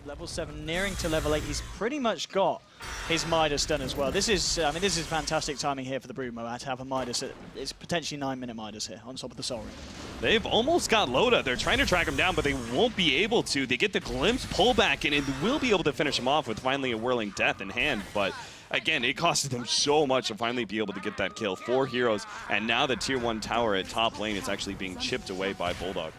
Level 7, nearing to level 8. He's pretty much got his Midas done as well. This is, I mean, this is fantastic timing here for the Broodmo to have a Midas. It's potentially 9-minute Midas here on top of the Soul Ring. They've almost got Loda. They're trying to track him down, but they won't be able to. They get the glimpse pullback, and it will be able to finish him off with finally a Whirling Death in hand. But again, it costed them so much to finally be able to get that kill. 4 heroes, and now the Tier 1 tower at top lane is actually being chipped away by Bulldog.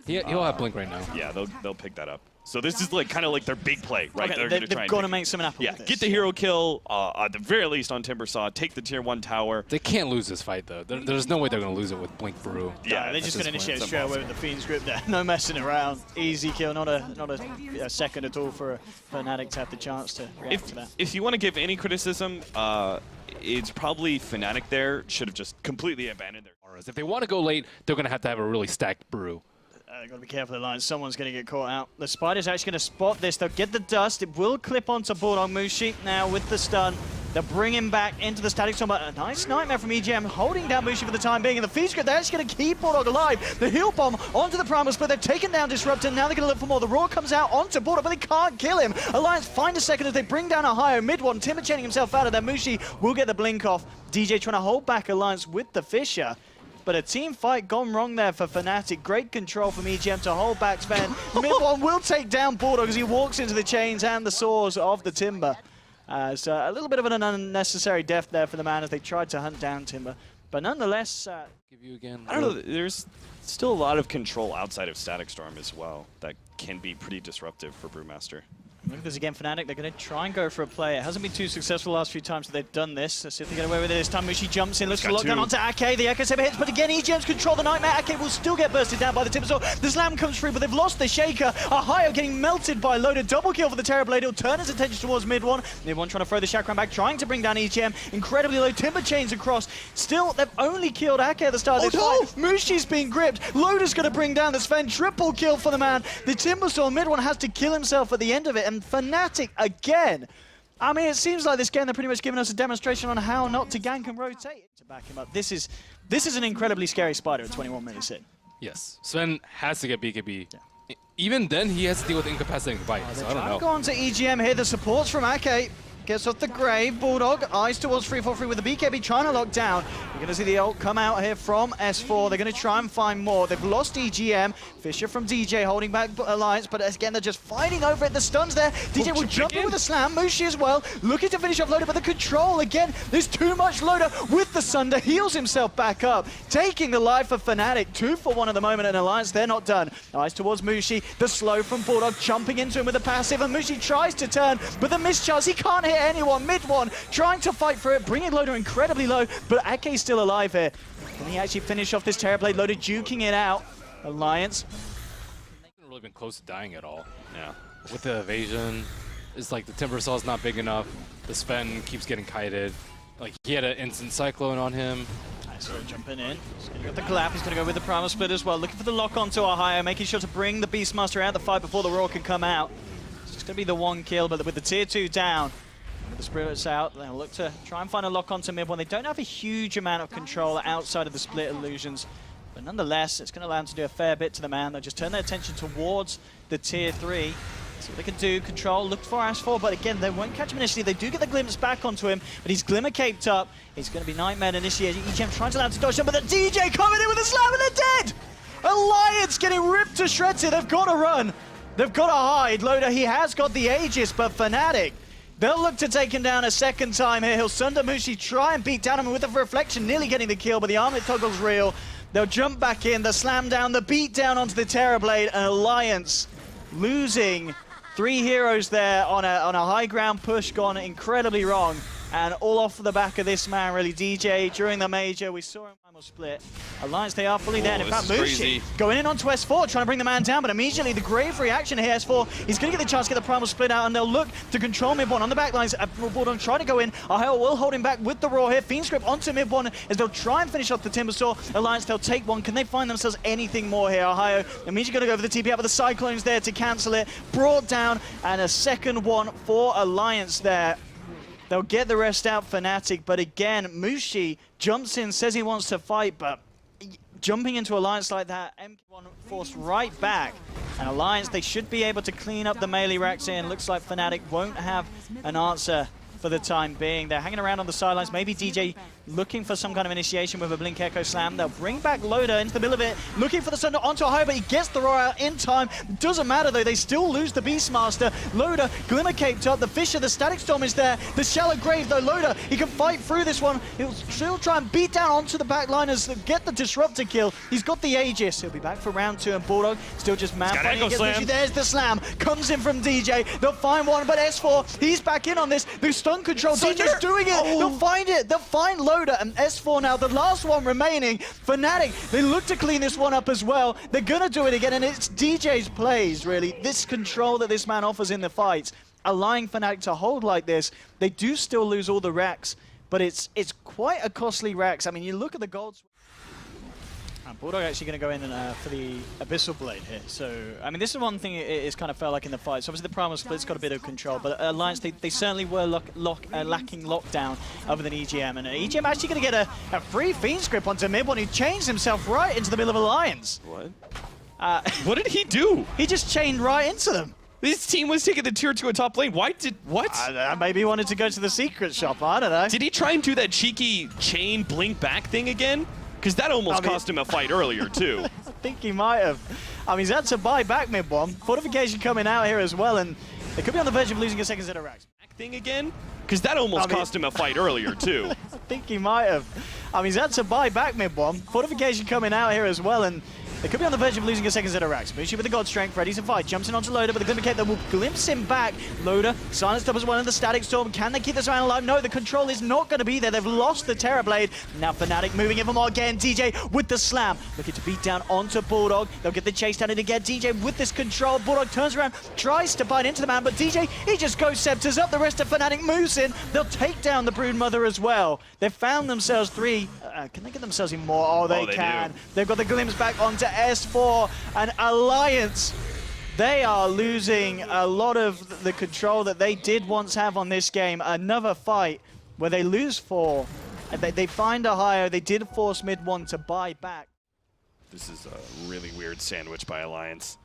He'll have Blink right now. Yeah, they'll pick that up. So this is like kind of like their big play, right? Okay, they've got to make something happen. Yeah, with this. get the hero kill, at the very least on Timbersaw, take the Tier 1 tower. They can't lose this fight, though. There's no way they're going to lose it with Blink Brew. Yeah, they're just going to initiate straight away with the Fiend's Grip there. No messing around. Easy kill, not a second at all for Fnatic to have the chance to react to that. If you want to give any criticism, it's probably Fnatic there should have just completely abandoned their auras. If they want to go late, they're going to have a really stacked Brew. They've got to be careful of the line. Someone's going to get caught out. The Spider's actually going to spot this. They'll get the dust. It will clip onto Bulldog. Mushi now with the stun. They'll bring him back into the Static Storm. But a nice nightmare from EGM holding down Mushi for the time being. And the Feed Script, they're actually going to keep Bulldog alive. The Heal Bomb onto the Primal Split. They've taken down Disruptor. Now they're going to look for more. The Roar comes out onto Bulldog, but they can't kill him. Alliance find a second as they bring down Ohio. MidOne, Timber chaining himself out of there. Mushi will get the blink off. DJ trying to hold back Alliance with the Fisher. But a team fight gone wrong there for Fnatic. Great control from EGM to hold back Sven. MidOne will take down Bulldog as he walks into the chains and the saws of the Timber. So a little bit of an unnecessary death there for the man as they tried to hunt down Timber. But nonetheless... Give you again. I don't know, there's still a lot of control outside of Static Storm as well that can be pretty disruptive for Brewmaster. Look at this again, Fnatic. They're going to try and go for a play. It hasn't been too successful the last few times that they've done this. Let's see if they get away with it this time. Mushi jumps in, looks for lockdown onto Ake. The Echo Saber hits, but again, EGM's control the Nightmare. Ake will still get bursted down by the Timbersaw. The Slam comes free, but they've lost the Shaker. Ohio getting melted by Loda. Double kill for the Terrorblade. He'll turn his attention towards MidOne. MidOne trying to throw the Chakram back, trying to bring down EGM. Incredibly low. Timber chains across. Still, they've only killed Ake at the start of this fight. Mushi's being gripped. Loda's going to bring down the Sven. Triple kill for the man. The Timbersaw, MidOne has to kill himself at the end of it, and Fnatic again. I mean, it seems like this game they're pretty much giving us a demonstration on how not to gank and rotate to back him up. This is an incredibly scary Spider at 21 minutes in. Yes, Sven has to get BKB. Yeah. Even then, he has to deal with incapacitating Bite, so I don't know. Go on to EGM here. The supports from Ake. Gets off the grave. Bulldog eyes towards 3-4-3 with the BKB trying to lock down. You're going to see the ult come out here from S4. They're going to try and find more. They've lost EGM. Fisher from DJ holding back Alliance, but again, they're just fighting over it. The stun's there. DJ will jump in with a slam. Mushi as well. Looking to finish off Loda, but the control again. There's too much Loda with the Sunder. Heals himself back up. Taking the life of Fnatic. 2 for 1 at the moment, and Alliance, they're not done. Eyes towards Mushi. The slow from Bulldog jumping into him with a passive, and Mushi tries to turn, but the mischance, he can't hit anyone. MidOne trying to fight for it, bringing Loda incredibly low, but Ake's still alive here. Can he actually finish off this Terrorblade? Loda juking it out. Alliance. They haven't really been close to dying at all. Yeah. With the evasion, it's like the Timbersaw's not big enough. The Sven keeps getting kited. Like, he had an instant Cyclone on him. So jumping in. He's going to go with the collapse. He's going to go with the Primal Split as well. Looking for the lock onto Ohio, making sure to bring the Beastmaster out the fight before the Roar can come out. It's just going to be the 1 kill, but with the Tier 2 down, with the Spirits out, they'll look to try and find a lock onto MidOne. They don't have a huge amount of control outside of the split illusions, but nonetheless, it's going to allow them to do a fair bit to the man. They'll just turn their attention towards the Tier 3. See what they can do. Control, look for S4, but again, they won't catch him initially. They do get the glimpse back onto him, but he's Glimmer caped up. He's going to be Nightmare initiated. EGM trying to allow him to dodge him, but the DJ coming in with a slam and they're dead! Alliance getting ripped to shreds here. They've got to run. They've got to hide. Loda, he has got the Aegis, but Fnatic, they'll look to take him down a second time here. He'll Sunder Mushi, try and beat down him with a reflection, nearly getting the kill, but the armlet toggle's real. They'll jump back in, the slam down, the beat down onto the Terrorblade, and Alliance losing 3 heroes there on a high ground push gone incredibly wrong. And all off the back of this man, really. DJ, during the major, we saw him almost split. Alliance, they are fully there. And in fact, Mushi going in onto S4, trying to bring the man down, but immediately the grave reaction here, S4, he's going to get the chance to get the Primal Split out, and they'll look to control MidOne on the back lines. Bulldog trying to go in. Ohio will hold him back with the Roar here. Fiend's Grip onto MidOne as they'll try and finish off the Timbersaw. Alliance, they'll take one. Can they find themselves anything more here? Ohio immediately going to go for the TP out, but the Cyclone's there to cancel it. Brought down, and a second one for Alliance there. They'll get the rest out, Fnatic, but again, Mushi jumps in, says he wants to fight, but jumping into Alliance like that, MK1 forced right back. And Alliance, they should be able to clean up the melee racks here, and looks like Fnatic won't have an answer for the time being. They're hanging around on the sidelines. Maybe DJ looking for some kind of initiation with a Blink Echo Slam. They'll bring back Loda into the middle of it, looking for the Sunder onto a high, but he gets the roar out in time. Doesn't matter though, they still lose the Beastmaster. Loda, Glimmer caped up, the Fisher, the Static Storm is there. The Shallow Grave though, Loda, he can fight through this one. He'll still try and beat down onto the backliners, get the Disruptor kill. He's got the Aegis. He'll be back for round 2, and Bulldog still just man fighting against Luigi. There's the slam, comes in from DJ. They'll find one, but S4, he's back in on this. The stun control, DJ's doing it. They'll find it. They'll find Loda, and S4 now, the last one remaining. Fnatic, they look to clean this one up as well. They're gonna do it again, and it's DJ's plays, really. This control that this man offers in the fights, allowing Fnatic to hold like this. They do still lose all the racks, but it's quite a costly racks. I mean, you look at the golds. Bulldog actually going to go in for the Abyssal Blade here. So, I mean, this is one thing it's kind of felt like in the fights. Obviously, the Primal Split's got a bit of control, but Alliance, they certainly were lacking lockdown other than EGM. And EGM actually going to get a free Fiend Script onto MidOne, who changed himself right into the middle of Alliance. What? What did he do? He just chained right into them. This team was taking the tier 2 at top lane. Why did... What? Maybe he wanted to go to the secret shop. I don't know. Did he try and do that cheeky chain blink back thing again? Because that almost cost him a fight earlier, too. I think he might have. I mean, he's had to buy back MidOne. Fortification coming out here as well, and they could be on the verge of losing a second set of racks. Thing again? Because that almost cost him a fight earlier, too. I think he might have. I mean, he's had to buy back MidOne. Fortification coming out here as well, and they could be on the verge of losing a second set of racks. Mushi with the God Strength, ready to fight. Jumps in onto Loda, but the Glimmer Cape that will glimpse him back. Loda, silenced up as well in the Static Storm. Can they keep this man alive? No, the control is not going to be there. They've lost the Terror Blade. Now Fnatic moving in for more again. DJ with the slam. Looking to beat down onto Bulldog. They'll get the chase down and again. DJ with this control. Bulldog turns around, tries to bite into the man, but DJ, he just goes scepters up. The rest of Fnatic moves in. They'll take down the Broodmother as well. They've found themselves 3. Can they get themselves even more? Oh, they can. They've got the glimpse back onto S4. And Alliance, they are losing a lot of the control that they did once have on this game. Another fight where they lose 4. And they find a higher. They did force MidOne to buy back. This is a really weird sandwich by Alliance.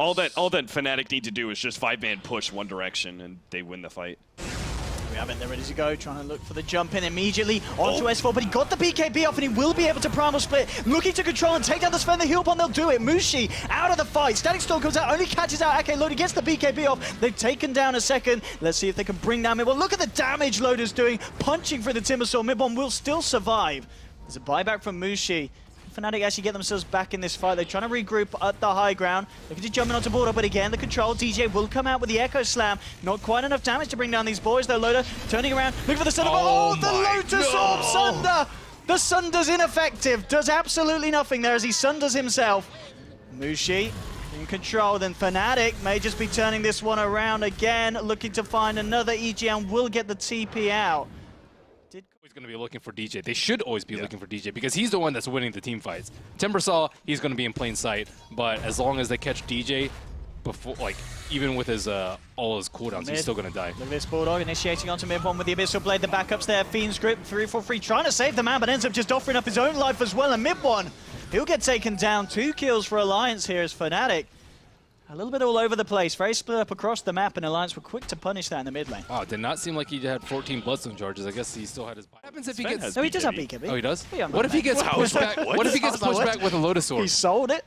All that Fnatic need to do is just 5-man push one direction, and they win the fight. We have it, they're ready to go, trying to look for the jump in immediately onto S4, but he got the BKB off and he will be able to Primal Split, looking to control and take down the Sven, the heal bomb, they'll do it. Mushi out of the fight, Static Storm comes out, only catches out Ake, Loda gets the BKB off, they've taken down a second. Let's see if they can bring down MidOne. Look at the damage Loda's doing, punching through the Timbersaw. MidOne will still survive. There's a buyback from Mushi. Fnatic actually get themselves back in this fight. They're trying to regroup at the high ground. They're just jumping onto Bulldog, but again, the control. DJ will come out with the Echo Slam. Not quite enough damage to bring down these boys, though. Loda turning around, looking for the Sunder. Oh, the Lotus Orb Sunder! The Sunder's ineffective. Does absolutely nothing there as he Sunders himself. Mushi in control, then Fnatic may just be turning this one around again, looking to find another EGM. Will get the TP out. Going to be looking for DJ. They should always be looking for DJ because he's the one that's winning the team fights. Timbersaw, he's going to be in plain sight, but as long as they catch DJ before, like, even with his all his cooldowns, he's still going to die. Look at this Bulldog initiating onto MidOne with the Abyssal Blade. The backup's there. Fiend's Grip 3-4-3 trying to save the man, but ends up just offering up his own life as well. And MidOne, he'll get taken down. 2 kills for Alliance here as Fnatic. A little bit all over the place, very split up across the map, and Alliance were quick to punish that in the mid lane. Oh, it did not seem like he had 14 Bloodstone charges. I guess he still had his... What happens if he gets... No, he does have BKB. Oh, he does? Yeah, what if he gets pushed back? What if he gets pushed back with a Lotus Orb? He sold it.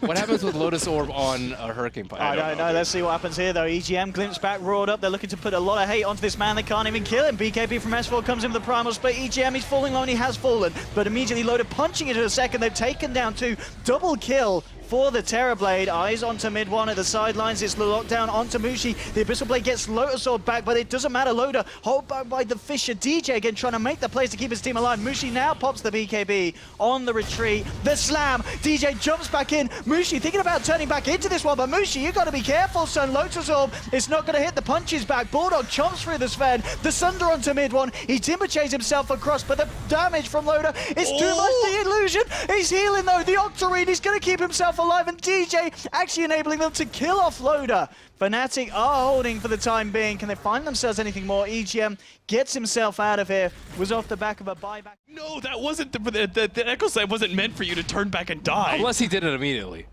What happens with Lotus Orb on a Hurricane Pipe? I don't know. Let's see what happens here, though. EGM glimpse back, roared up. They're looking to put a lot of hate onto this man. They can't even kill him. BKB from S4 comes in with the Primal Split. EGM, he's falling low, and he has fallen. But immediately Loda punching into a second. They've taken down 2. Double kill for the Terror Blade. Eyes onto MidOne at the sidelines. It's the lockdown onto Mushi. The Abyssal Blade gets Lotus Orb back, but it doesn't matter. Loda hold back by the Fisher. DJ again trying to make the plays to keep his team alive. Mushi now pops the BKB on the retreat. The slam. DJ jumps back in. Mushi thinking about turning back into this one, but Mushi, you got to be careful, son. Lotus Orb, it's not going to hit the punches back. Bulldog chomps through the Sven. The Sunder onto MidOne. He timber chains himself across, but the damage from Loda is too much. The illusion. He's healing though. The Octarine, he's going to keep himself himself alive, and DJ actually enabling them to kill off Loda. Fnatic are holding for the time being. Can they find themselves anything more? EGM gets himself out of here. Was off the back of a buyback. No, that wasn't the Echo Slam wasn't meant for you to turn back and die. Unless he did it immediately.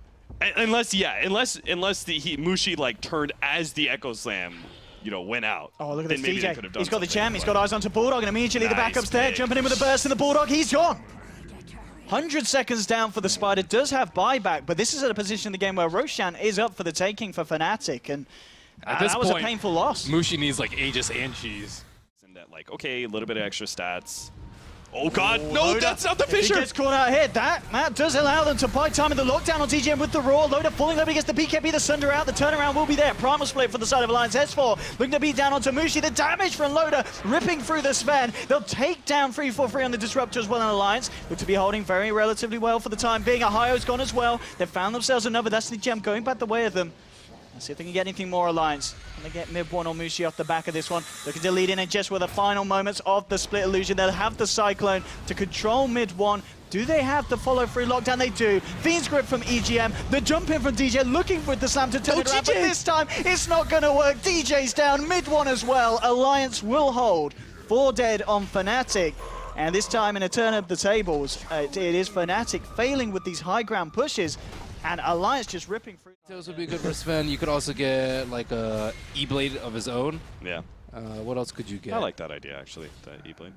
Unless Mushi like turned as the Echo Slam, you know, went out. Oh, look at this then maybe they DJ. could have done He's got the something, jam. He's but- got eyes onto Bulldog, and immediately the Nice backup's there. pick. Jumping in with a burst, and the Bulldog, he's gone. 100 seconds down for the Spider. Does have buyback, but this is at a position in the game where Roshan is up for the taking for Fnatic, and At this that was a point, painful loss. Mushi needs like Aegis and cheese. And that like, okay, a little bit of extra stats. Oh god, no, Loda, that's not the if he Fisher! gets caught out here. That does allow them to buy time in the lockdown on TGM with the Raw. Loda falling over against the BKB, the Sunder out. The turnaround will be there. Primal split for the side of Alliance. S4 looking to beat down onto Mushi. The damage from Loda ripping through the Sven. They'll take down 343 on the Disruptor as well in Alliance. Look to be holding very relatively well for the time being. Ohio's gone as well. They've found themselves another Destiny Gem going back the way of them. Let's see if they can get anything more Alliance. Can they get MidOne or Mushi off the back of this one? Looking to lead in and just with the final moments of the split illusion. They'll have the Cyclone to control MidOne. Do they have the follow-through lockdown? They do. Fiend's Grip from EGM. The jump in from DJ looking for the slam to turn it around, but this time it's not going to work. DJ's down, MidOne as well. Alliance will hold. 4 dead on Fnatic. And this time in a turn of the tables, it is Fnatic failing with these high ground pushes. And Alliance just ripping through. Those would be good for Sven. You could also get like a E-Blade of his own. Yeah, What else could you get? I like that idea actually, the E-Blade.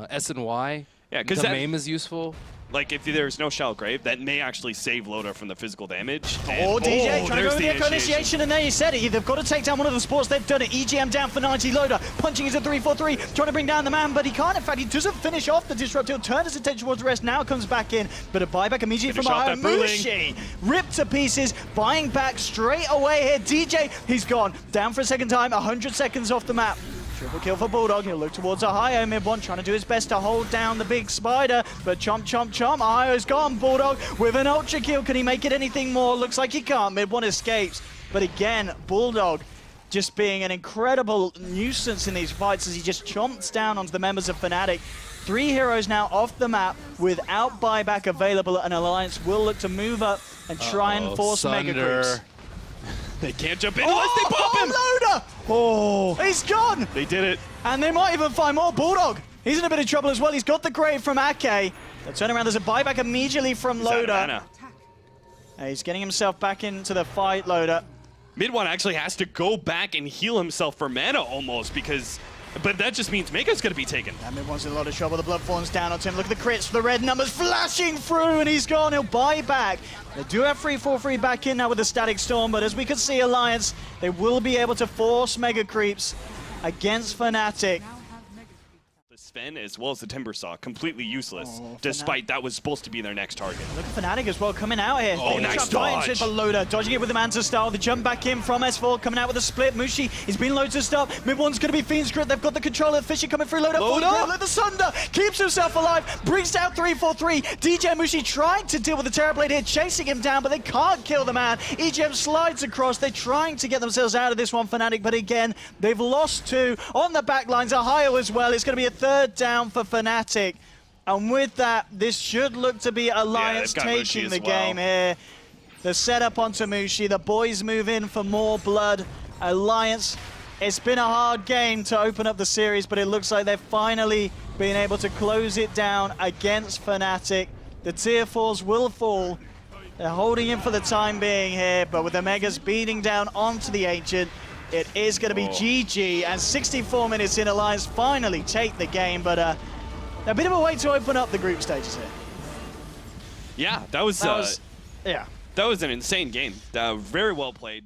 S and Y. Yeah, because the that MAME is useful. like if there's no Shell Grave, that may actually save Loda from the physical damage. And, Oh, DJ trying to go there's with the Echo Initiation, and there you said it. They've got to take down one of the sports. They've done it. EGM down for 90. Loda punching into 343, trying to bring down the man, but he can't. In fact, he doesn't finish off the Disrupt. He'll turn his attention towards the rest. Now comes back in, but a buyback immediately Finish from off Ohio. that Brewling. Mushi ripped to pieces, buying back straight away here. DJ, he's gone. Down for a second time, 100 seconds off the map. Triple kill for Bulldog. He'll look towards Ohio. MidOne trying to do his best to hold down the big Spider, but chomp, chomp, chomp. Ohio's gone. Bulldog with an ultra kill. Can he make it anything more? Looks like he can't. MidOne escapes. But again, Bulldog just being an incredible nuisance in these fights as he just chomps down onto the members of Fnatic. 3 heroes now off the map without buyback available, and Alliance will look to move up and try and force mega creeps. They can't jump in unless they pop him! Loda! Oh, he's gone! They did it. And they might even find more. Bulldog, he's in a bit of trouble as well. He's got the grave from Ake. The turnaround, there's a buyback immediately from He's out of Loda. mana. He's getting himself back into the fight, Loda. MidOne actually has to go back and heal himself for mana almost because, but that just means Mega's going to be taken. And MidOne's in a lot of trouble. The blood falls down onto him. Look at the crits for the red numbers flashing through, and he's gone. He'll buy back. They do have 343 back in now with the Static Storm, but as we can see, Alliance, they will be able to force mega creeps against Fnatic. The Sven as well as the Timbersaw, completely useless, Oh, despite that was supposed to be their next target. Look at Fnatic as well coming out here. Oh, nice dodge. For Loda, dodging it with the Manta style. The jump back in from S4, coming out with a split. Mushi, he's been low to start. MidOne's going to be Fiend's Grip. They've got the controller. Fisher coming through. Loda. Let the Sunder keeps himself alive. Brings down 343. DJ Mushi trying to deal with the Terrorblade here, chasing him down, but they can't kill the man. EGM slides across. They're trying to get themselves out of this one, Fnatic, but again, they've lost 2 on the back lines. Ohio as well. It's going to be a 3rd down for Fnatic. And with that, this should look to be Alliance they've got Mushi taking as the well. game here. The setup onto Mushi. The boys move in for more blood. Alliance, it's been a hard game to open up the series, but it looks like they've finally been able to close it down against Fnatic. The tier 4s will fall. They're holding in for the time being here, but with the Megas beating down onto the Ancient, it is going to be GG, and 64 minutes in, Alliance finally take the game, but a bit of a way to open up the group stages here. Yeah, that was Yeah. an insane game. Very well played.